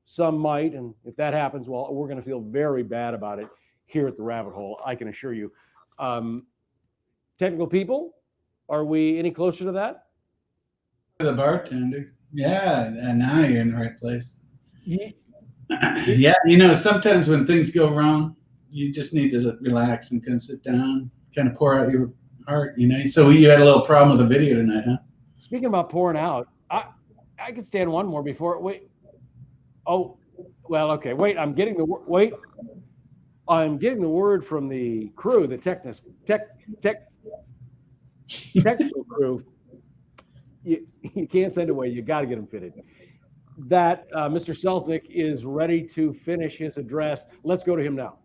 Some might, and if that happens, well, we're going to feel very bad about it here at the Rabbit Hole. I can assure you. Technical people, are we any closer to that? The bartender. Yeah, and now you're in the right place. Yeah, sometimes when things go wrong, you just need to relax and kind of sit down, kind of pour out your heart, So you had a little problem with the video tonight, huh? Speaking about pouring out, I could stand one more before. Wait. Oh, well, okay. Wait, I'm getting the word from the crew, the technical crew. You can't send away. You got to get them fitted. That Mr. Selznick is ready to finish his address. Let's go to him now.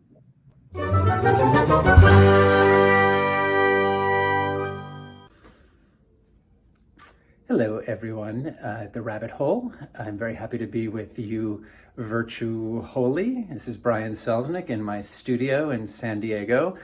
Hello, everyone. The Rabbit Hole. I'm very happy to be with you, virtu hOle. This is Brian Selznick in my studio in San Diego,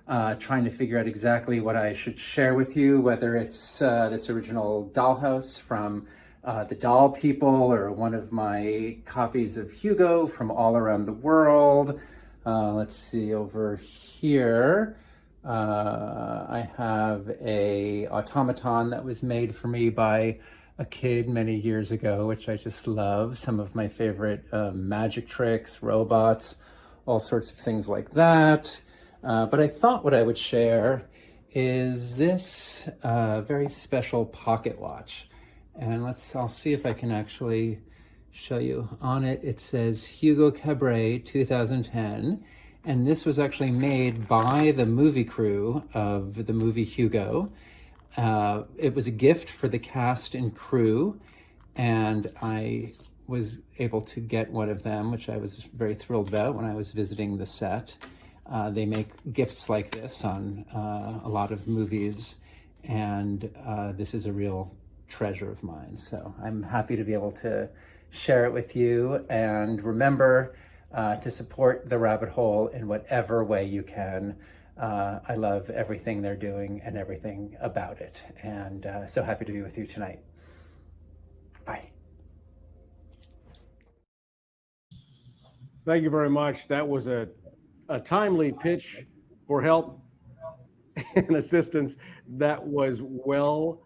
trying to figure out exactly what I should share with you, whether it's this original dollhouse from the Doll People or one of my copies of Hugo from all around the world. Let's see over here. I have a automaton that was made for me by a kid many years ago, which I just love. Some of my favorite magic tricks, robots, all sorts of things like that. But I thought what I would share is this very special pocket watch. And I'll see if I can actually show you. On it, it says Hugo Cabret 2010. And this was actually made by the movie crew of the movie Hugo. It was a gift for the cast and crew, and I was able to get one of them, which I was very thrilled about when I was visiting the set. They make gifts like this on a lot of movies, and this is a real treasure of mine. So I'm happy to be able to share it with you, and remember to support the Rabbit Hole in whatever way you can. I love everything they're doing and everything about it, and so happy to be with you tonight. Bye. Thank you very much. That was a timely pitch for help and assistance that was well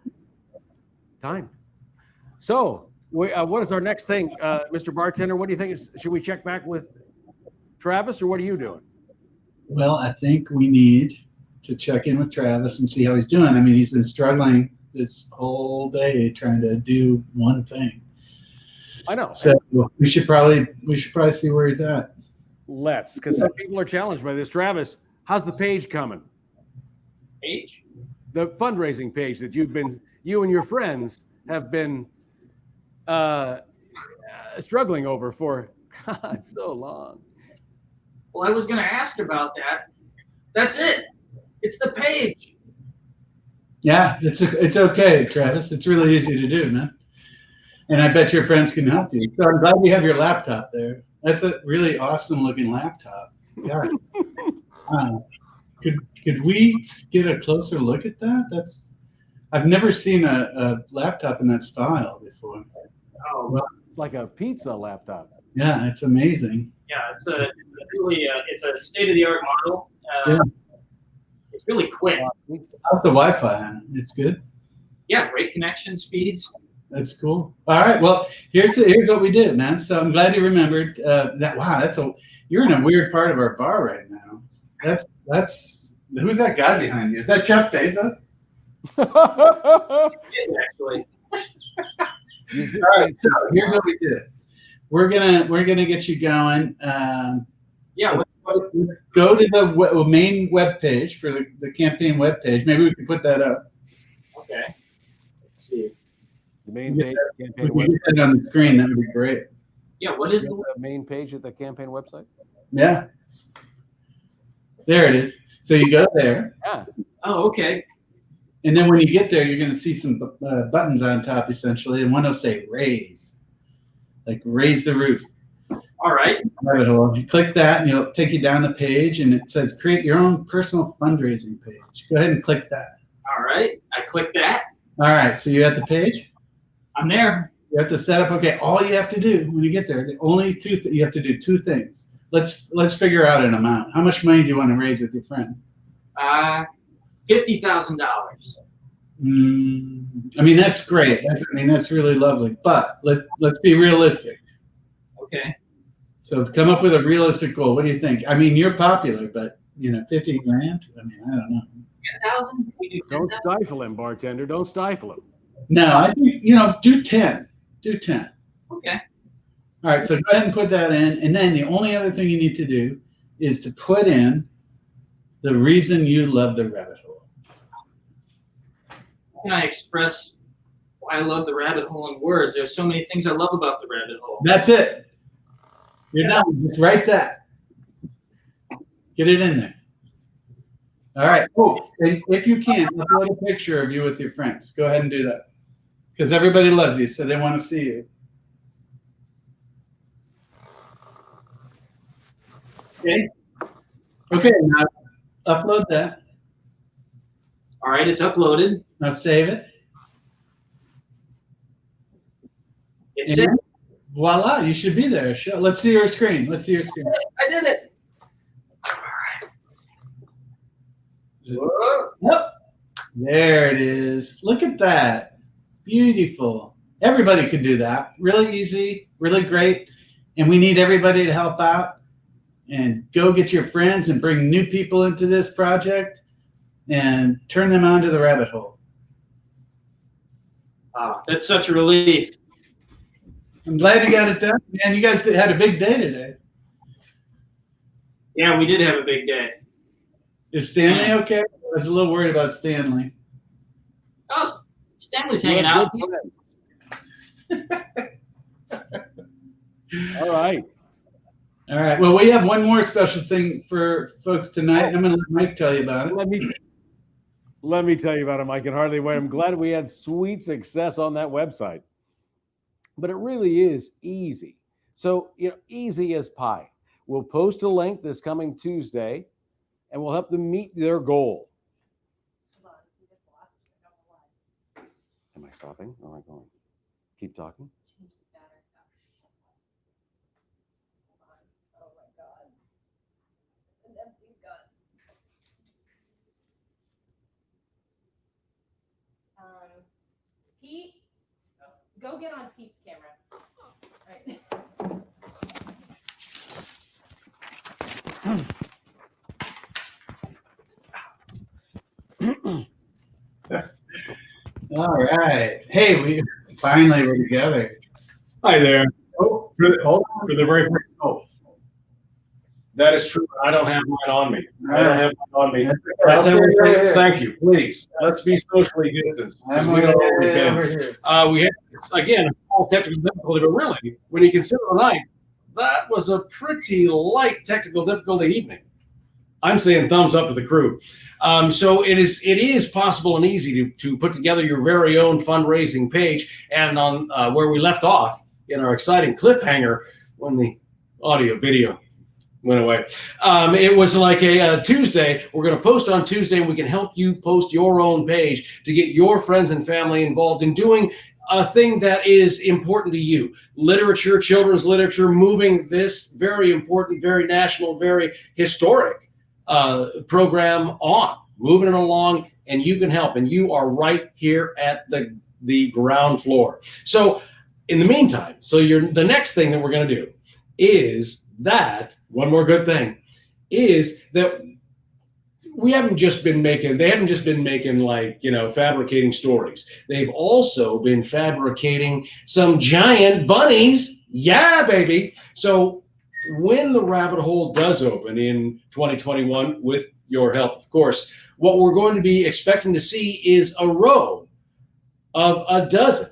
timed. So, what is our next thing, Mr. Bartender? What do you think? Should we check back with Travis, or what are you doing? Well, I think we need to check in with Travis and see how he's doing. I mean, he's been struggling this whole day trying to do one thing. I know. So we should probably see where he's at. Let's, because some people are challenged by this. Travis, how's the page coming? Page? The fundraising page that you and your friends have been struggling over for God so long. Well, I was going to ask about that. That's it. It's the page. Yeah, it's okay, Travis. It's really easy to do, man. And I bet your friends can help you. So I'm glad you have your laptop there. That's a really awesome looking laptop. Yeah. Could we get a closer look at that? I've never seen a laptop in that style before. Oh, well, it's like a pizza laptop. Yeah, it's amazing. Yeah, it's a a state-of-the-art model. Yeah. It's really quick. How's the Wi-Fi on it? It's good. Yeah, great connection speeds. That's cool. All right. Well, here's what we did, man. So I'm glad you remembered that. Wow, you're in a weird part of our bar right now. That's who's that guy behind you? Is that Jeff Bezos? It is actually. All right. So here's what we did. We're gonna get you going. Yeah. Let's go to the main web page for the campaign web page. Maybe we can put that up. Okay. Let's see. The main page, campaign website. Get that on the screen. That would be great. Yeah. What is the main page of the campaign website? Yeah. There it is. So you go there. Yeah. Oh, okay. And then when you get there, you're going to see some buttons on top, essentially, and one will say "raise," like raise the roof. All right. You click that, and it'll take you down the page, and it says "create your own personal fundraising page." Go ahead and click that. All right. I click that. All right. So you're at the page. I'm there. You have to set up. Okay. All you have to do when you get there, you have to do two things. Let's figure out an amount. How much money do you want to raise with your friends? $50,000. I mean, that's great. That's really lovely. But let's be realistic. Okay. So come up with a realistic goal. What do you think? I mean, you're popular, but 50 grand. I mean, I don't know. 10,000. Don't stifle him, bartender. Don't stifle him. No, I think do 10. Do 10. Okay. All right. So go ahead and put that in, and then the only other thing you need to do is to put in the reason you love the rabbit hole. How can I express why I love the rabbit hole in words? There's so many things I love about the rabbit hole. That's it. You're done. Just write that. Get it in there. All right. Oh, and if you can, upload a picture of you with your friends. Go ahead and do that. Because everybody loves you, so they want to see you. Okay. Okay, now upload that. All right, it's uploaded. Now save it. It's saved. Voila, you should be there. Let's see your screen. Let's see your screen. I did it. Whoa. Yep. There it is. Look at that. Beautiful. Everybody could do that. Really easy, really great. And we need everybody to help out and go get your friends and bring new people into this project and turn them onto the rabbit hole. Wow, that's such a relief. I'm glad you got it done, man. You guys had a big day today. Yeah, we did have a big day. Is Stanley okay? I was a little worried about Stanley. Oh, Stanley's hanging out. All right. All right. Well, we have one more special thing for folks tonight. I'm going to let Mike tell you about it. Let me tell you about it, Mike. I can hardly wait. I'm glad we had sweet success on that website. But it really is easy. So, easy as pie. We'll post a link this coming Tuesday, and we'll help them meet their goal. Am I stopping? Or am I going? Keep talking. Pete, go get on Pete's camera. Right. All right. Hey, we finally were together. Hi there. Oh, hold on for the very first. Oh, that is true. I don't have mine on me. I don't have mine on me. That's everything. Thank you. Please, let's be socially distanced because we don't know where we've been. We had, again, a small technical difficulty, but really, when you consider the night, that was a pretty light technical difficulty evening. I'm saying thumbs up to the crew. So it is possible and easy to put together your very own fundraising page. And on where we left off in our exciting cliffhanger when the audio video went away, it was like a Tuesday. We're going to post on Tuesday, and we can help you post your own page to get your friends and family involved in doing a thing that is important to you. Literature, children's literature, moving this very important, very national, very historic program on, moving it along, and you can help. And you are right here at the ground floor. So in the meantime, the next thing that we're going to do is that, one more good thing, is that they haven't just been making like, fabricating stories. They've also been fabricating some giant bunnies. Yeah, baby. So when the rabbit hole does open in 2021, with your help, of course, what we're going to be expecting to see is a row of a dozen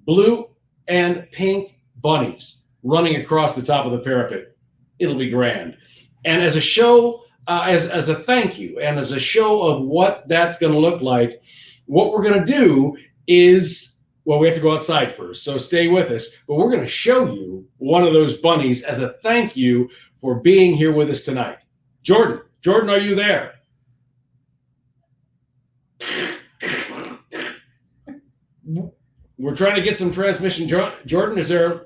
blue and pink bunnies running across the top of the parapet. It'll be grand. And as a show, as a thank you, and as a show of what that's going to look like, what we're going to do is, well, we have to go outside first, so stay with us. But we're going to show you one of those bunnies as a thank you for being here with us tonight. Jordan, are you there? We're trying to get some transmission. Jordan,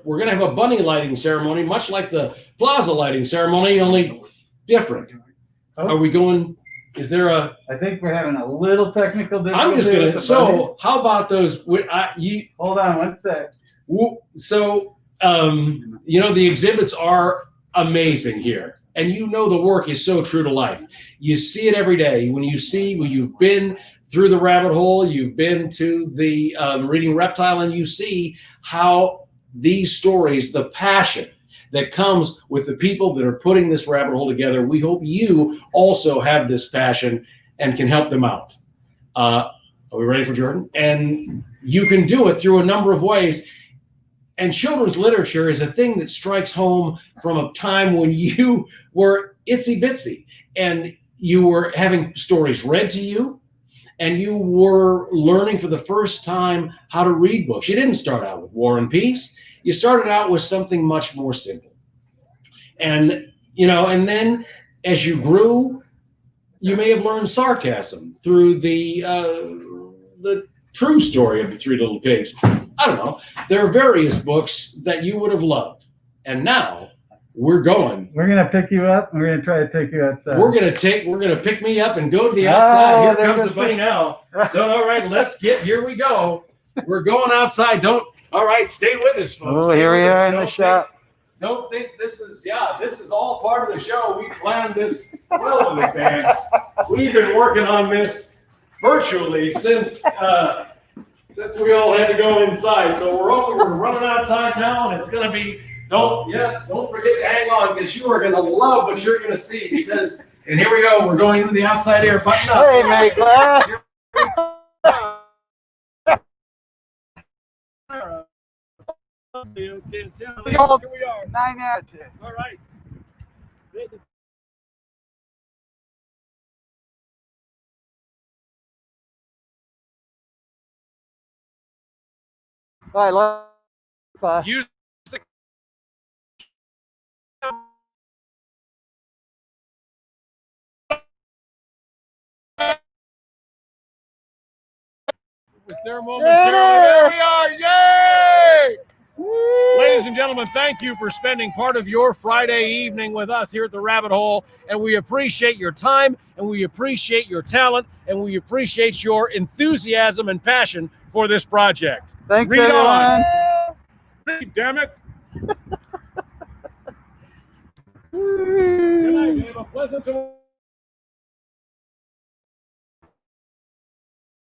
we're going to have a bunny lighting ceremony, much like the plaza lighting ceremony, only different. Oh. Are we going? Is there a? I think we're having a little technical difficulty. I'm just gonna. So how about those? Hold on one sec. So the exhibits are amazing here, and the work is so true to life. You see it every day when you've been through the rabbit hole, you've been to the Reading Reptile, and you see how these stories, the passion that comes with the people that are putting this rabbit hole together. We hope you also have this passion and can help them out. Are we ready for Jordan? And you can do it through a number of ways. And children's literature is a thing that strikes home from a time when you were itsy bitsy and you were having stories read to you and you were learning for the first time how to read books. You didn't start out with War and Peace. You started out with something much more simple. And, and then as you grew, you may have learned sarcasm through the true story of the Three Little Pigs. I don't know. There are various books that you would have loved. And now we're going. We're going to pick you up and we're going to try to take you outside. We're going to pick me up and go to the outside. Here comes the bunny now. So, all right, here we go. We're going outside. All right, stay with us, folks. Oh, here we are in the shop. Don't think this is all part of the show. We planned this well in advance. We've been working on this virtually since we all had to go inside. So we're running outside now, and it's gonna be don't forget to hang on, because you are gonna love what you're gonna see. And here we go. We're going into the outside air. Button up. Hey, Mary Claire. Here we are. 9 inches. All right. This is All right, use the was there momentarily. There we are. Yay! Ladies and gentlemen, thank you for spending part of your Friday evening with us here at the Rabbit Hole. And we appreciate your time, and we appreciate your talent, and we appreciate your enthusiasm and passion for this project. Thanks, Read everyone. on. Read, damn it. Good night. Have a pleasant